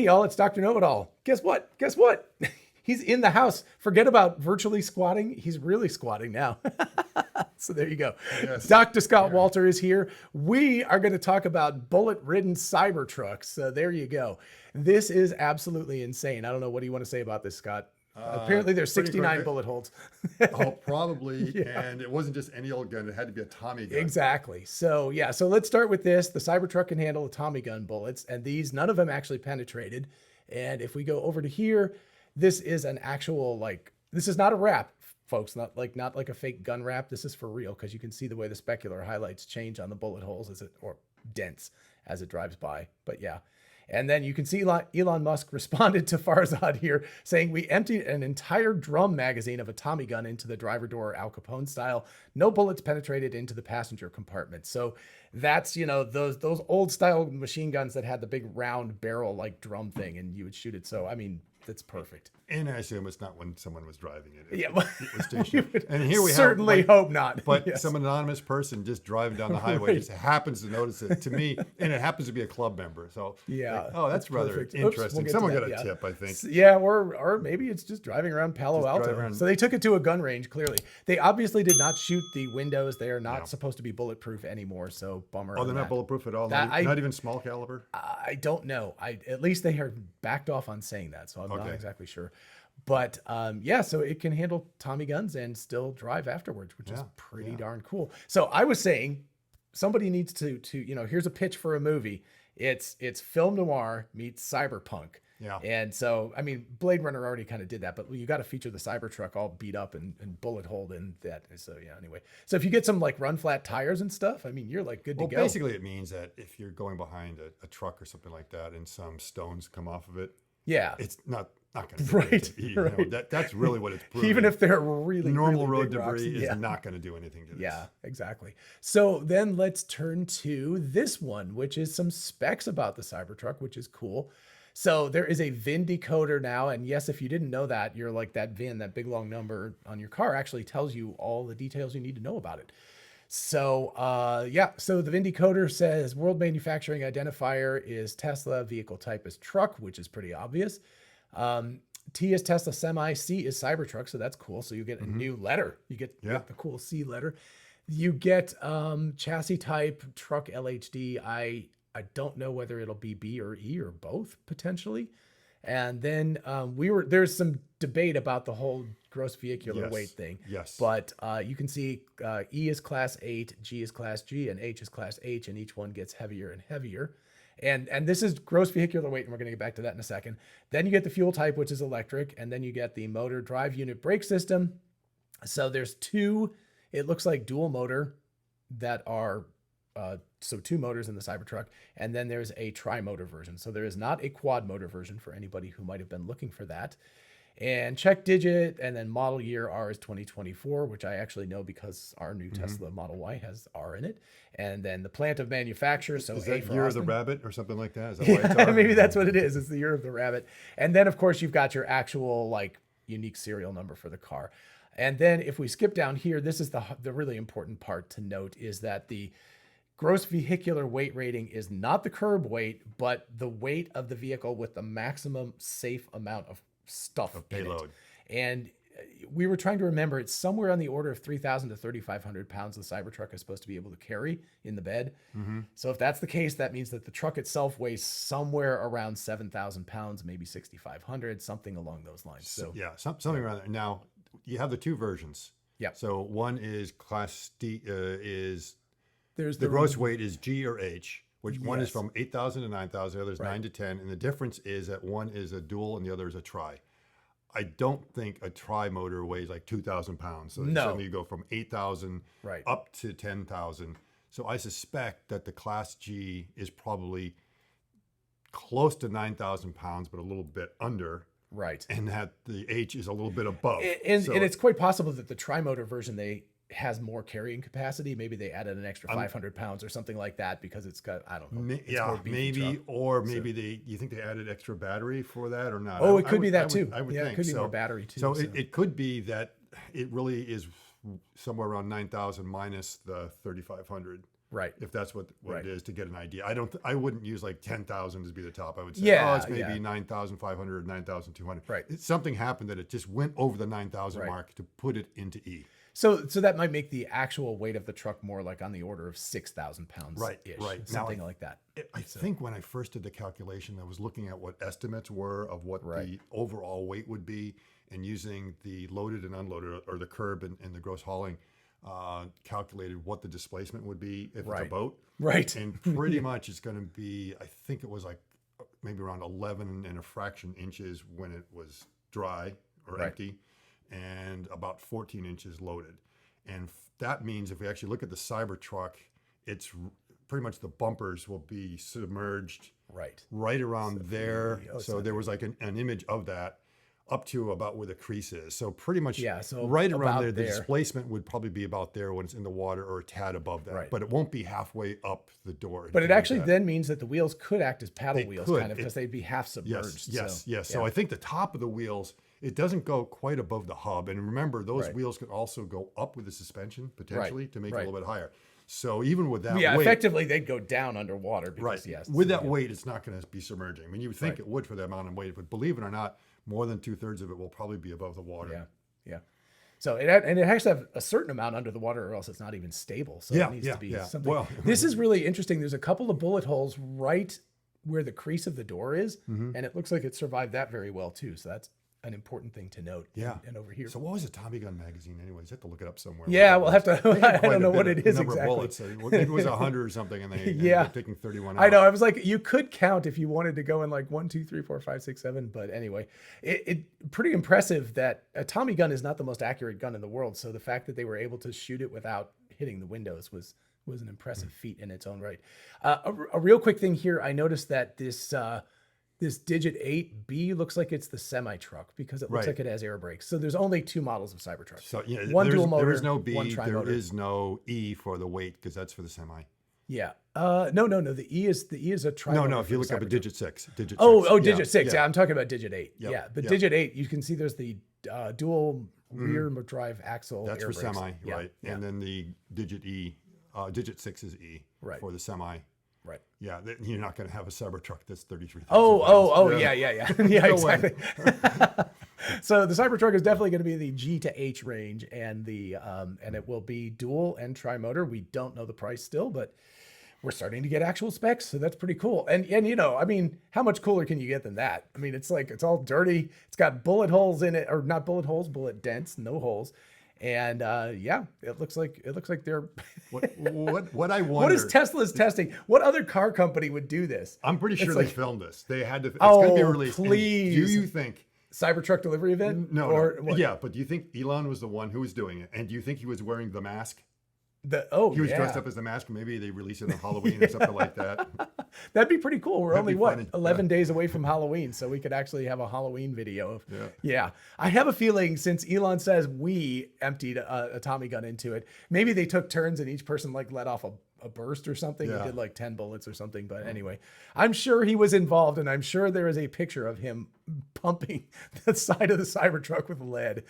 y'all, it's Dr. Know-It-All. Guess what? Guess what? He's in the house. Forget about virtually squatting. He's really squatting now. So there you go. Yes. Dr. Scott Walter is here. We are going to talk about bullet-ridden Cybertrucks. So there you go. This is absolutely insane. I don't know. What do you want to say about this, Scott? Apparently there's 69 bullet holes. Oh, probably. Yeah. And it wasn't just any old gun. It had to be a Tommy gun. Exactly. So yeah, so let's start with this. The Cybertruck can handle a Tommy gun bullets, and these, none of them actually penetrated. And if we go over to here, this is an actual, like, this is not a wrap, folks, not like a fake gun wrap. This is for real, because you can see the way the specular highlights change on the bullet holes or dents as it drives by. But yeah. And then you can see Elon Musk responded to Farzad here saying, we emptied an entire drum magazine of a Tommy gun into the driver door, Al Capone style. No bullets penetrated into the passenger compartment. So that's, you know, those old style machine guns that had the big round barrel like drum thing, and you would shoot it. So, I mean, that's perfect. And I assume it's not when someone was driving it. Yeah, well, it was stationary. And here we certainly hope not. But yes, some anonymous person just driving down the highway just happens to notice it. To me, and it happens to be a club member. So yeah, like, oh, that's rather perfect. interesting. Oops, Someone got a tip, I think. Yeah, or maybe it's just driving around Palo Alto. So they took it to a gun range. Clearly, they obviously did not shoot the windows. They are not supposed to be bulletproof anymore. So bummer. Oh, they're not bulletproof at all. Not even small caliber. I don't know. At least they are backed off on saying that. So I'm not exactly sure. But yeah, so it can handle Tommy guns and still drive afterwards, which is pretty darn cool. So I was saying, somebody needs to you know, here's a pitch for a movie. It's film noir meets cyberpunk. Yeah. And so, I mean, Blade Runner already kind of did that, but you got to feature the Cybertruck all beat up and bullet holed in that. So yeah, anyway. So if you get some like run flat tires and stuff, I mean, you're like good to go. Well, basically it means that if you're going behind a truck or something like that and some stones come off of it, it's not going to do anything. You know, that's really what it's proving. Even if they're really normal really road debris rocks, is not going to do anything to this. Yeah, exactly. So then let's turn to this one, which is some specs about the Cybertruck, which is cool. So there is a VIN decoder now. And yes, if you didn't know that, you're like that VIN, that big long number on your car actually tells you all the details you need to know about it. So yeah, so the VIN decoder says world manufacturing identifier is Tesla, vehicle type is truck, which is pretty obvious. T is Tesla semi, C is Cybertruck, so that's cool. So you get a new letter. You get the cool C letter. You get chassis type truck LHD. I don't know whether it'll be B or E or both potentially. And then there's some debate about the whole gross vehicular weight thing. Yes. But you can see E is class 8, G is class G, and H is class H, and each one gets heavier and heavier. And this is gross vehicular weight, and we're going to get back to that in a second. Then you get the fuel type, which is electric, and then you get the motor, drive unit, brake system. So there's two, it looks like dual motor that are, so two motors in the Cybertruck, and then there's a tri-motor version. So there is not a quad motor version for anybody who might have been looking for that. And check digit, and then model year R is 2024, which I actually know because our new Tesla Model Y has R in it. And then the plant of manufacture. So is that year of the rabbit or something like that? Is that why it's R? Maybe that's what it is. It's the year of the rabbit. And then of course you've got your actual like unique serial number for the car. And then if we skip down here, this is the really important part to note is that the gross vehicular weight rating is not the curb weight, but the weight of the vehicle with the maximum safe amount of stuff of payload. And we were trying to remember it's somewhere on the order of 3,000 to 3,500 pounds the Cybertruck is supposed to be able to carry in the bed. So if that's the case, that means that the truck itself weighs somewhere around 7,000 pounds, maybe 6,500, something along those lines. So yeah, something around there. Now you have the two versions. Yeah. So one is class D, there's the gross weight is G or H, which one is from 8,000 to 9,000, the other is 9 to 10. And the difference is that one is a dual and the other is a tri. I don't think a tri motor weighs like 2,000 pounds. So certainly you go from 8,000 up to 10,000. So I suspect that the class G is probably close to 9,000 pounds, but a little bit under. Right. And that the H is a little bit above. And it's quite possible that the tri-motor version, has more carrying capacity. Maybe they added an extra 500 pounds or something like that because it's got, I don't know. Maybe, or maybe you think they added extra battery for that or not? Oh, it could be that too. I would think. It could be so. More battery too. So it could be that it really is somewhere around 9,000 minus the 3,500. Right. If that's what Right. it is, to get an idea. I wouldn't use like 10,000 to be the top. I would say, Yeah, oh, it's maybe yeah. 9,500, 9,200. Right. Something happened that it just went over the 9,000 Right. mark to put it into E. So that might make the actual weight of the truck more like on the order of 6,000 pounds. Right, ish, right. something Now, like that. I think when I first did the calculation, I was looking at what estimates were of what Right. the overall weight would be, and using the loaded and unloaded, or the curb and the gross hauling, calculated what the displacement would be if it's a Right. boat. Right. And pretty much it's going to be, I think it was like maybe around 11 and a fraction inches when it was dry or Right. empty, and about 14 inches loaded. And that means if we actually look at the Cybertruck, it's pretty much the bumpers will be submerged right around there. So there was like an image of that up to about where the crease is. So pretty much so right around about there, the there. displacement would probably be about there when it's in the water, or a tad above that. Right. But it won't be halfway up the door. But it anything like actually that. then means that the wheels could act as paddle They wheels, could. kind of, because they'd be half submerged. Yes. So, So I think the top of the wheels, it doesn't go quite above the hub. And remember, those Right. wheels could also go up with the suspension potentially to make it Right. a little bit higher. So even with that yeah, weight, effectively they'd go down underwater. Because, right? Yes. With that weight, it's not going to be submerging. I mean, you would think Right. it would for the amount of weight, but believe it or not, more than 2/3 of it will probably be above the water. Yeah. Yeah. So it has to have a certain amount under the water, or else it's not even stable. So Yeah, it needs yeah, to be yeah. something. Well- This is really interesting. There's a couple of bullet holes right where the crease of the door is, Mm-hmm. and it looks like it survived that very well too. So that's an important thing to note. Yeah. And over here. So what was a Tommy Gun magazine anyways? You have to look it up somewhere. Yeah, we'll have to. They had I quite don't a know bit what of it is number of exactly. bullets. Maybe it was 100 or something, and they ended Yeah. up taking 31 out. I know. I was like, you could count if you wanted to go in like 1, 2, 3, 4, 5, 6, 7. But anyway, it pretty impressive that a Tommy gun is not the most accurate gun in the world. So the fact that they were able to shoot it without hitting the windows was an impressive feat in its own right. A real quick thing here, I noticed that this Digit 8B looks like it's the semi truck because it looks Right. like it has air brakes. So there's only 2 models of Cybertruck. So yeah, one there's- dual motor, there is no B, one there tri-motor. is no E for the weight, because that's for the semi. Yeah. No. The E is a tri. No, if you look up a digit 6, digit 6. Oh, digit 6. Yeah, I'm talking about digit 8. Yep, Yeah, but yep. digit 8, you can see there's the dual rear drive axle. That's air for brakes. semi, Yeah, right? Yeah, And then the digit E, digit 6 is E Right. for the semi. right. Yeah, you're not going to have a Cybertruck that's 33,000 Oh, pounds. yeah. Yeah, No way. exactly. So the Cybertruck is definitely going to be the G to H range, and and it will be dual and tri-motor. We don't know the price still, but we're starting to get actual specs, so that's pretty cool. And you know, I mean, how much cooler can you get than that? I mean, it's like, it's all dirty. It's got bullet holes in it, or not bullet holes, bullet dents, no holes. And yeah, it looks like they're. What I wonder. What is Tesla's testing? What other car company would do this? I'm pretty sure It's they like- filmed this. They had to. It's Oh, going to be released. And please. do you think? Cybertruck delivery event? No, Or no. what? Yeah, but do you think Elon was the one who was doing it? And do you think he was wearing the mask? He was Yeah. dressed up as the mask. Maybe they released it on Halloween or something like that. That'd be pretty cool. We're That'd only be what funny. 11 days away from Halloween, so we could actually have a Halloween video. Of, Yeah. I have a feeling, since Elon says we emptied a Tommy gun into it, maybe they took turns and each person like let off a burst or something. Yeah. He did like 10 bullets or something. But anyway, I'm sure he was involved, and I'm sure there is a picture of him pumping the side of the Cybertruck with lead.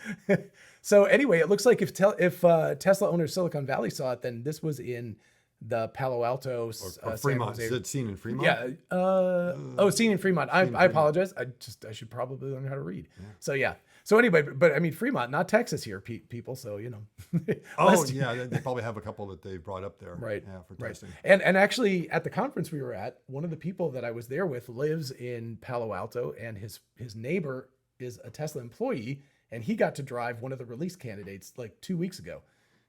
So anyway, it looks like if Tesla owner Silicon Valley saw it, then this was in the Palo Alto, Or San Fremont. Jose. Is it seen in Fremont? Yeah. Seen in Fremont. I apologize. I should probably learn how to read. So yeah. So anyway, but I mean, Fremont, not Texas here, people. So, you know. Oh, yeah. They probably have a couple that they brought up there. Right. Yeah, for Right. testing. And actually, at the conference we were at, one of the people that I was there with lives in Palo Alto, and his neighbor is a Tesla employee, and he got to drive one of the release candidates like 2 weeks ago.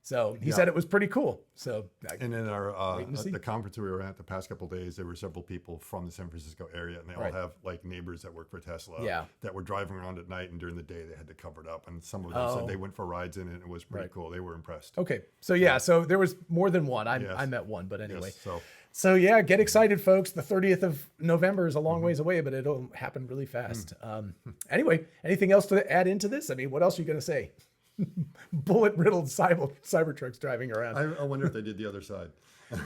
So he said it was pretty cool. So And then Wait and see. the conference we were at the past couple of days, there were several people from the San Francisco area, and they Right. all have like neighbors that work for Tesla Yeah. that were driving around at night, and during the day they had to cover it up. And some of them said they went for rides in it, and it was pretty Right. cool. They were impressed. okay. So yeah, so there was more than one. Yes. I met one, but anyway. Yes, So yeah, get excited, folks. The 30th of November is a long ways away, but it'll happen really fast. Anyway, anything else to add into this? I mean, what else are you going to say? bullet riddled Cybertrucks driving around. I wonder if they did the other side.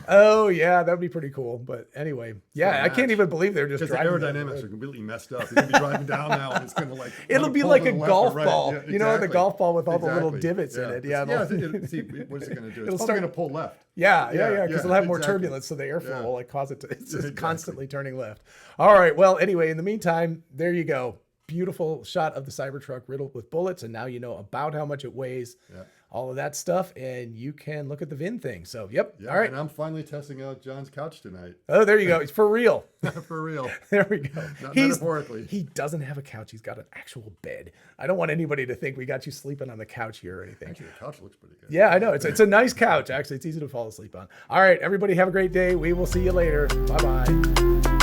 Oh yeah, that'd be pretty cool. But anyway, yeah, I can't even believe they're just Because the driving. aerodynamics are completely messed up. You're gonna be driving down now, and it's gonna like It'll be pull like to a the left or golf right. ball, Yeah, you know, the exactly. golf ball with all the little Exactly. divots in it. Yeah, See, what's it gonna do? It'll It's start- probably gonna pull left. yeah, because it'll have more exactly. turbulence, so the airflow Yeah. will like cause it to. It's just Exactly. constantly turning left. All right. Well, anyway, in the meantime, there you go. Beautiful shot of the Cybertruck riddled with bullets, and now you know about how much it weighs. Yeah. All of that stuff, and you can look at the VIN thing. So, yep. Yeah, All right. and I'm finally testing out John's couch tonight. Oh, there you go. It's for real. For real. There we go. Not metaphorically. He doesn't have a couch. He's got an actual bed. I don't want anybody to think we got you sleeping on the couch here or anything. Actually, the couch looks pretty good. Yeah, I know. It's a nice couch. Actually, it's easy to fall asleep on. All right, everybody have a great day. We will see you later. Bye-bye.